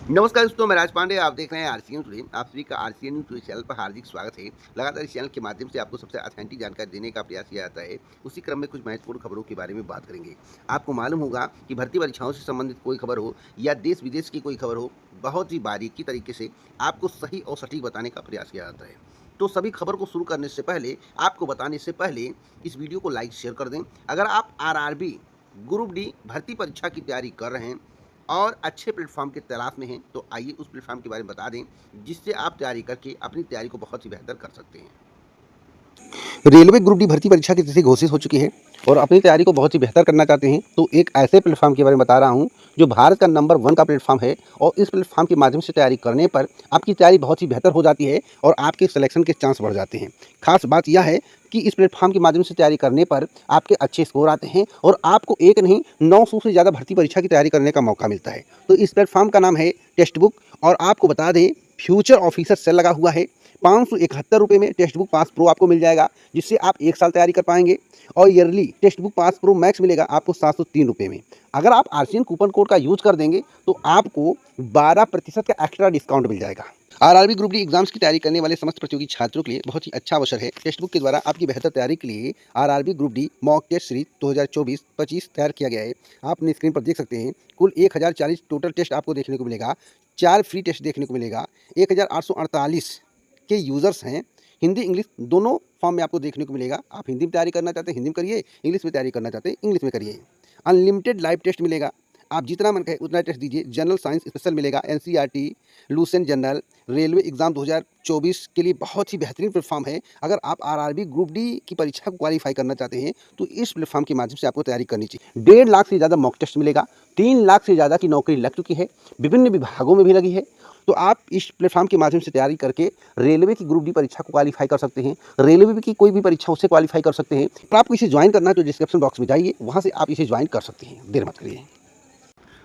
नमस्कार दोस्तों, मैं राज पांडे। आप देख रहे हैं आरसीएन टुडे। आप सभी का आरसीएन न्यूज़ टुडे चैनल पर हार्दिक स्वागत है। लगातार इस चैनल के माध्यम से आपको सबसे ऑथेंटिक जानकारी देने का प्रयास किया जाता है। उसी क्रम में कुछ महत्वपूर्ण खबरों के बारे में बात करेंगे। आपको मालूम होगा कि भर्ती परीक्षाओं से संबंधित कोई खबर हो या देश विदेश की कोई खबर हो, बहुत ही बारीकी तरीके से आपको सही और सटीक बताने का प्रयास किया जाता है। तो सभी खबर को शुरू करने से पहले, आपको बताने से पहले इस वीडियो को लाइक शेयर कर दें। अगर आप आरआरबी ग्रुप डी भर्ती परीक्षा की तैयारी कर रहे हैं और अच्छे प्लेटफॉर्म की तलाश में हैं, तो आइए उस प्लेटफॉर्म के बारे में बता दें जिससे आप तैयारी करके अपनी तैयारी को बहुत ही बेहतर कर सकते हैं। रेलवे ग्रुप डी भर्ती परीक्षा की तिथि घोषित हो चुकी है और अपनी तैयारी को बहुत ही बेहतर करना चाहते हैं तो एक ऐसे प्लेटफॉर्म के बारे में बता रहा हूं जो भारत का नंबर 1 का प्लेटफॉर्म है। और इस प्लेटफॉर्म के माध्यम से तैयारी करने पर आपकी तैयारी बहुत ही बेहतर हो जाती है और आपके सिलेक्शन के चांस बढ़ जाते हैं। खास बात यह है कि इस प्लेटफॉर्म के माध्यम से तैयारी करने पर आपके अच्छे स्कोर आते हैं और आपको एक नहीं 900 से ज़्यादा भर्ती परीक्षा की तैयारी करने का मौका मिलता है। तो इस प्लेटफॉर्म का नाम है टेक्स्ट बुक और आपको बता दें फ्यूचर ऑफिसर सेल लगा हुआ है। 571 रुपये में टेक्स्ट बुक पास प्रो आपको मिल जाएगा, जिससे आप 1 साल तैयारी कर पाएंगे। और yearly text book pass pro max मिलेगा आपको 703 रुपये में। अगर आप आरसीएन कूपन कोड का यूज कर देंगे तो आपको 12% का एक्स्ट्रा डिस्काउंट मिल जाएगा। आरआरबी ग्रुप डी एग्जाम्स की तैयारी करने वाले समस्त प्रतियोगी छात्रों के लिए बहुत ही अच्छा अवसर है। टेक्स्ट बुक के द्वारा आपकी बेहतर तैयारी के लिए RRB group D mock test series 2024-25 तैयार किया गया है। आप अपनी स्क्रीन पर देख सकते हैं कुल 1040 टोटल टेस्ट आपको देखने को मिलेगा। 4 फ्री टेस्ट देखने को मिलेगा। 1848 के यूज़र्स हैं। हिंदी इंग्लिश दोनों फॉर्म में आपको देखने को मिलेगा। आप हिंदी में तैयारी करना चाहते हैं हिंदी में करिए, इंग्लिश में तैयारी करना चाहते हैं इंग्लिश में करिए। अनलिमिटेड लाइव टेस्ट मिलेगा, आप जितना मन कहे उतना टेस्ट दीजिए। जनरल साइंस स्पेशल मिलेगा, NCERT, Lucent general, railway exam 2024 के लिए बहुत ही बेहतरीन प्लेटफॉर्म है। अगर आप आरआरबी ग्रुप डी की परीक्षा को क्वालिफाई करना चाहते हैं तो इस प्लेटफॉर्म के माध्यम से आपको तैयारी करनी चाहिए। 1.5 लाख से ज़्यादा मॉक टेस्ट मिलेगा। 3 लाख से ज़्यादा की नौकरी लग चुकी है, विभिन्न विभागों में भी लगी है। तो आप इस प्लेटफॉर्म के माध्यम से तैयारी करके रेलवे की ग्रुप डी परीक्षा को क्वालिफाई कर सकते हैं। रेलवे की कोई भी परीक्षा उससे क्वालिफाई कर सकते हैं। तो आपको इसे ज्वाइन करना है तो डिस्क्रिप्शन बॉक्स में जाइए, वहाँ से आप इसे ज्वाइन कर सकते हैं। देर मत करिए।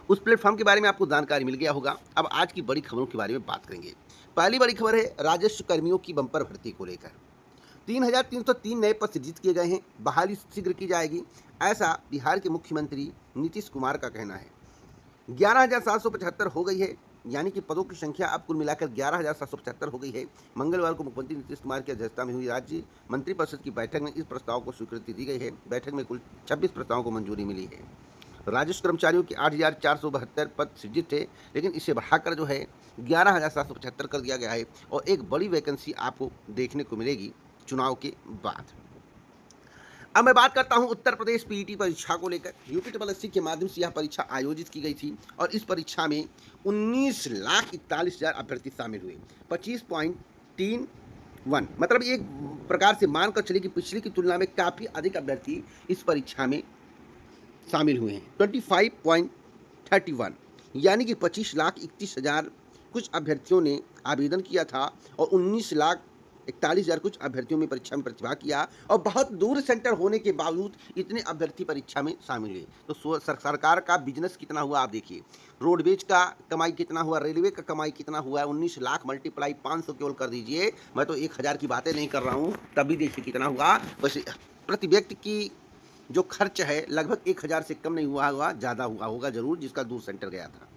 उस प्लेटफॉर्म के बारे में आपको जानकारी मिल गया होगा। अब आज की बड़ी खबरों के बारे में बात करेंगे। पहली बड़ी खबर है राजस्व कर्मियों की बंपर भर्ती को लेकर। 3,303 नए पद सृजित किए गए हैं। बहाली शीघ्र की जाएगी, ऐसा बिहार के मुख्यमंत्री नीतीश कुमार का कहना है। 11,775 हो गई है, यानी कि पदों की संख्या अब कुल मिलाकर 11,775 हो गई है। मंगलवार को मुख्यमंत्री नीतीश कुमार की अध्यक्षता में हुई राज्य मंत्रिपरिषद की बैठक में इस प्रस्ताव को स्वीकृति दी गई है। बैठक में कुल 26 प्रस्तावों को मंजूरी मिली है। राजस्व कर्मचारियों की 8,472 पद सृजित थे, लेकिन इसे बढ़ाकर जो है 11,775 कर दिया गया है और एक बड़ी वैकेंसी आपको देखने को मिलेगी चुनाव के बाद। अब मैं बात करता हूं उत्तर प्रदेश पीईटी परीक्षा को लेकर। यूपीएससी के माध्यम से यह परीक्षा आयोजित की गई थी और इस परीक्षा में 19,41,000 अभ्यर्थी शामिल हुए। 25.31 मतलब एक प्रकार से मानकर चलिए कि पिछली की तुलना में काफ़ी अधिक अभ्यर्थी इस परीक्षा में शामिल हुए हैं। 25.31 यानी कि 25,31,000 कुछ अभ्यर्थियों ने आवेदन किया था और 19,41,000 कुछ अभ्यर्थियों में परीक्षा में प्रतिभा किया और बहुत दूर सेंटर होने के बावजूद इतने अभ्यर्थी परीक्षा में शामिल हुए। तो सरकार का बिजनेस कितना हुआ आप देखिए। रोडवेज का कमाई कितना हुआ, रेलवे का कमाई कितना हुआ। 19 लाख मल्टीप्लाई 500 केवल कर दीजिए। मैं तो 1,000 की बातें नहीं कर रहा हूँ, तब भी देखिए कितना हुआ। वैसे प्रति व्यक्ति की जो खर्च है लगभग 1,000 से कम नहीं हुआ, ज़्यादा हुआ होगा जरूर, जिसका दूर सेंटर गया था।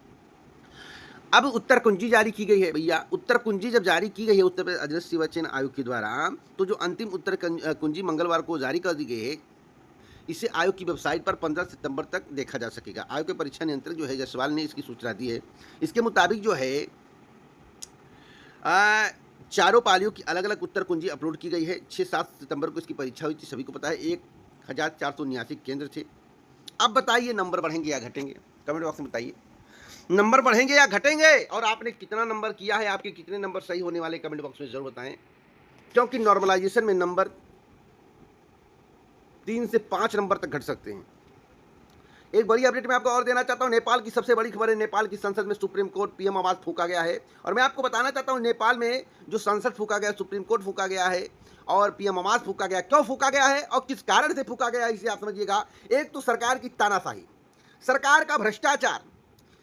अब उत्तर कुंजी जारी की गई है भैया। उत्तर कुंजी जब जारी की गई है उत्तर प्रदेश अधीनस्थ सेवा चयन आयोग के द्वारा, तो जो अंतिम उत्तर कुंजी मंगलवार को जारी कर दी गई है, इसे आयोग की वेबसाइट पर 15 सितंबर तक देखा जा सकेगा। आयोग के परीक्षा नियंत्रक जो है जायसवाल ने इसकी सूचना दी है। इसके मुताबिक जो है चारों पालियों की अलग अलग उत्तर कुंजी अपलोड की गई है। 6-7 सितंबर को इसकी परीक्षा हुई थी, सभी को पता है। 1,479 केंद्र थे। अब बताइए नंबर बढ़ेंगे या घटेंगे, कमेंट बॉक्स में बताइए। नंबर बढ़ेंगे या घटेंगे और आपने कितना नंबर किया है, आपके कितने नंबर सही होने वाले, कमेंट बॉक्स में जरूर बताएं। क्योंकि नॉर्मलाइजेशन में नंबर 3 से 5 नंबर तक घट सकते हैं। एक बड़ी अपडेट मैं आपको और देना चाहता हूं। नेपाल की सबसे बड़ी खबर है, नेपाल की संसद में सुप्रीम कोर्ट पीएम आवास फूका गया है। और मैं आपको बताना चाहता हूं नेपाल में जो संसद फूका गया, सुप्रीम कोर्ट फूका गया है और पीएम आवास फूका गया, क्यों फूका गया है और किस कारण से फूका गया है, इसे आप समझिएगा। एक तो सरकार की तानाशाही, सरकार का भ्रष्टाचार,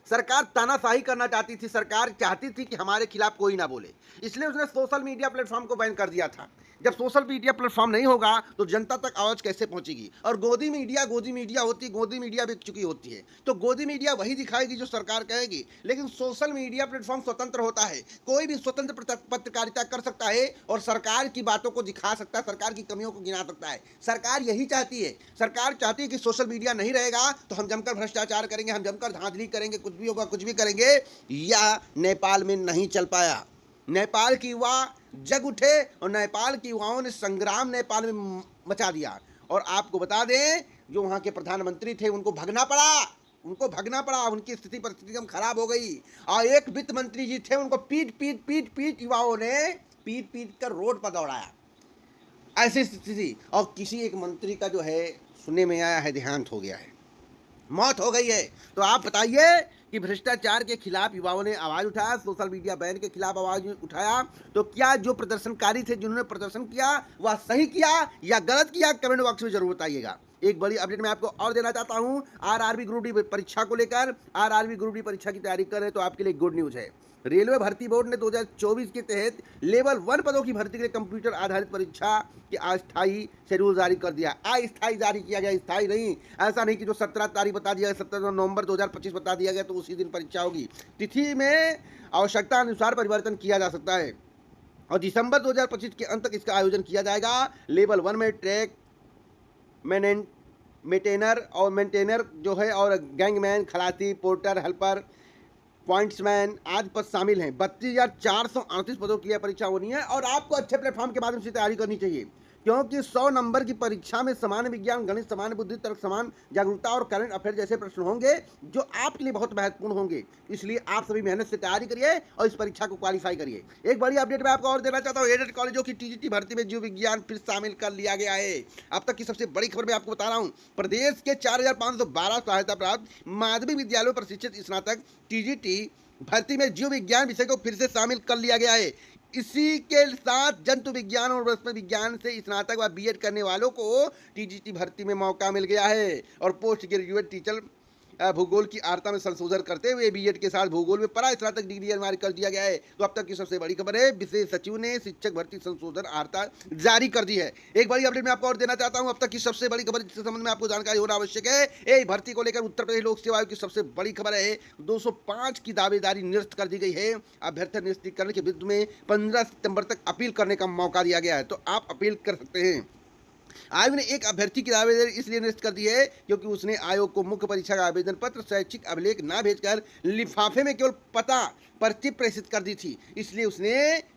सरकार तानाशाही करना चाहती थी, सरकार चाहती थी कि हमारे खिलाफ कोई ना बोले, इसलिए उसने सोशल मीडिया प्लेटफॉर्म को बैन कर दिया था। जब सोशल मीडिया प्लेटफॉर्म नहीं होगा तो जनता तक आवाज़ कैसे पहुंचेगी? और गोदी मीडिया होती है, गोदी मीडिया बिक चुकी होती है, तो गोदी मीडिया वही दिखाएगी जो सरकार कहेगी। लेकिन सोशल मीडिया प्लेटफॉर्म स्वतंत्र होता है, कोई भी स्वतंत्र पत्रकारिता कर सकता है और सरकार की बातों को दिखा सकता है, सरकार की कमियों को गिना सकता है। सरकार यही चाहती है, सरकार चाहती है कि सोशल मीडिया नहीं रहेगा तो हम जमकर भ्रष्टाचार करेंगे, हम जमकर धांधली करेंगे, कुछ भी होगा कुछ भी करेंगे। या नेपाल में नहीं चल पाया। नेपाल के युवा जग उठे और नेपाल के युवाओं ने संग्राम नेपाल में मचा दिया। और आपको बता दें, जो वहाँ के प्रधानमंत्री थे उनको भगना पड़ा, उनकी स्थिति परिस्थिति एकदम खराब हो गई। और एक वित्त मंत्री जी थे, उनको पीट युवाओं ने पीट कर रोड पर दौड़ाया। ऐसी स्थिति, और किसी एक मंत्री का जो है सुनने में आया है देहांत हो गया है, मौत हो गई है। तो आप बताइए कि भ्रष्टाचार के खिलाफ युवाओं ने आवाज़ उठाया, सोशल मीडिया बैन के खिलाफ आवाज़ उठाया, तो क्या जो प्रदर्शनकारी थे जिन्होंने प्रदर्शन किया वह सही किया या गलत किया? कमेंट बॉक्स में जरूर बताइएगा। एक बड़ी अपडेट मैं आपको और देना चाहता हूं, आरआरबी ग्रुप डी परीक्षा को लेकर। आरआरबी ग्रुप डी परीक्षा की तैयारी कर रहे हैं तो आपके लिए गुड न्यूज़ है। रेलवे भर्ती बोर्ड ने 2024 के तहत लेवल 1 पदों की भर्ती के लिए कंप्यूटर आधारित परीक्षा की अस्थायी शेड्यूल जारी कर दिया। अस्थायी जारी किया गया, स्थायी नहीं। ऐसा नहीं कि जो 17 तारीख बता दिया, 17 नवंबर 2025 बता दिया गया तो उसी दिन परीक्षा होगी। तिथि में आवश्यकता अनुसार परिवर्तन किया जा सकता है और दिसंबर 2025 के अंत तक इसका आयोजन किया जाएगा। लेवल 1 में ट्रैक मेंटेनर जो है और गैंगमैन, खलासी, पोर्टर, हेल्पर, पॉइंट्समैन आज पद शामिल हैं। 32,438 पदों की यह परीक्षा होनी है और आपको अच्छे प्लेटफॉर्म के माध्यम से तैयारी करनी चाहिए, क्योंकि 100 नंबर की परीक्षा में सामान्य विज्ञान, गणित, सामान्य बुद्धि, तर्क, समान जागरूकता और करंट अफेयर जैसे प्रश्न होंगे जो आपके लिए बहुत महत्वपूर्ण होंगे। इसलिए आप सभी मेहनत से तैयारी करिए और इस परीक्षा को क्वालिफाई करिए। एक बड़ी अपडेट मैं आपको और देना चाहता हूँ, एडेड कॉलेजों की टीजीटी भर्ती में जीव विज्ञान फिर शामिल कर लिया गया है। अब तक की सबसे बड़ी खबर मैं आपको बता रहा हूँ, प्रदेश के 4,512 सहायता प्राप्त माध्यमिक विद्यालयों प्रशिक्षित स्नातक टीजीटी भर्ती में जीव विज्ञान विषय को फिर से शामिल कर लिया गया है। इसी के साथ जंतु विज्ञान और वनस्पति विज्ञान से स्नातक व बीएड करने वालों को टीजीटी भर्ती में मौका मिल गया है और पोस्ट ग्रेजुएट टीचर भूगोल की आर्ता में संशोधन करते हुए बीएड के साथ भूगोल में परा स्नातक डिग्री अनिवार्य कर दिया गया है। तो अब तक की सबसे बड़ी खबर है, विशेष सचिव ने शिक्षक भर्ती संशोधन आर्ता जारी कर दी है। एक बड़ी अपडेट मैं आपको और देना चाहता हूं, अब तक की सबसे बड़ी खबर जिसके संबंध में आपको जानकारी होना आवश्यक है। ये भर्ती को लेकर उत्तर प्रदेश लोक सेवा आयोग की सबसे बड़ी खबर है, 205 की दावेदारी निरस्त कर दी गई है। अभ्यर्थी निरस्तीकरण के विरुद्ध में 15 सितंबर तक अपील करने का मौका दिया गया है, तो आप अपील कर सकते हैं। आयोग ने एक अभ्यर्थी की दावेदारी इसलिए निरस्त कर दी है क्योंकि उसने आयोग को मुख्य परीक्षा का आवेदन पत्र, शैक्षिक अभिलेख न भेजकर लिफाफे में केवल पता पर्ची प्रेषित कर दी थी, इसलिए उसने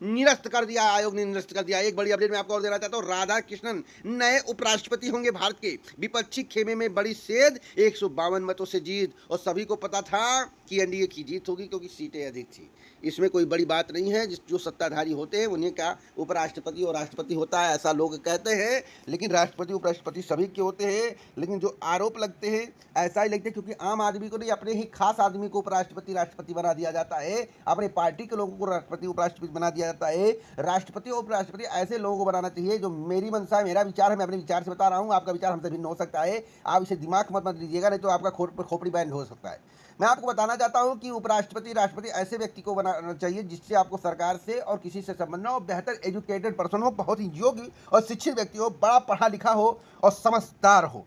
निरस्त कर दिया, आयोग ने निरस्त कर दिया। एक बड़ी अपडेट मैं आपको और देना चाहता हूँ, राधा कृष्णन नए उपराष्ट्रपति होंगे भारत के। विपक्षी खेमे में बड़ी सेध, 152 मतों से जीत, और सभी को पता था कि एनडीए की जीत होगी क्योंकि सीटें अधिक थी। इसमें कोई बड़ी बात नहीं है, जो सत्ताधारी होते हैं उन्हीं का उपराष्ट्रपति और राष्ट्रपति होता है, ऐसा लोग कहते हैं। लेकिन राष्ट्रपति उपराष्ट्रपति सभी के होते हैं, लेकिन जो आरोप लगते हैं ऐसा ही लगते हैं, क्योंकि आम आदमी को नहीं, अपने ही खास आदमी को उपराष्ट्रपति राष्ट्रपति बना दिया जाता है, अपने पार्टी के लोगों को राष्ट्रपति उपराष्ट्रपति बना दिया जाता है। राष्ट्रपति और उपराष्ट्रपति ऐसे लोगों को बनाना चाहिए जो मेरी मंशा है, मेरा विचार है, मैं अपने विचार से बता रहा हूँ, आपका विचार हमसे भिन्न हो सकता है, आप इसे दिमाग मत लीजिएगा, नहीं तो आपका खोपड़ी बैंड हो सकता है। मैं आपको बताना चाहता हूं कि उपराष्ट्रपति राष्ट्रपति ऐसे व्यक्ति को बनाना चाहिए जिससे आपको सरकार से और किसी से संबंध ना हो, बेहतर एजुकेटेड पर्सन हो, बहुत ही योग्य और शिक्षित व्यक्ति हो, बड़ा पढ़ा लिखा हो और समझदार हो।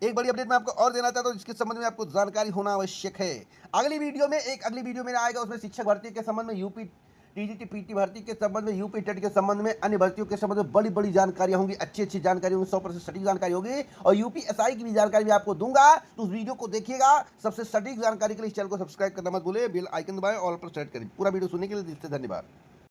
एक बड़ी अपडेट मैं आपको और देना चाहता हूं जिसके संबंध में आपको जानकारी होना आवश्यक है। अगली वीडियो में आएगा, उसमें शिक्षक भर्ती के संबंध में, यूपी टीजीटी पीटी भर्ती के संबंध में, यूपी टेट के संबंध में, अन्य भर्तियों के संबंध में बड़ी बड़ी जानकारियां होंगी, अच्छी जानकारी होंगी, 100% सटीक जानकारी होगी, और यूपीएसआई की भी जानकारी मैं आपको दूंगा, तो उस वीडियो को देखिएगा। सबसे सटीक जानकारी के लिए इस चैनल को सब्सक्राइब करना मत भूलिए, बेल आइकन दबाएं, ऑल पर सेट करें। पूरा वीडियो सुनने के लिए दिल से धन्यवाद।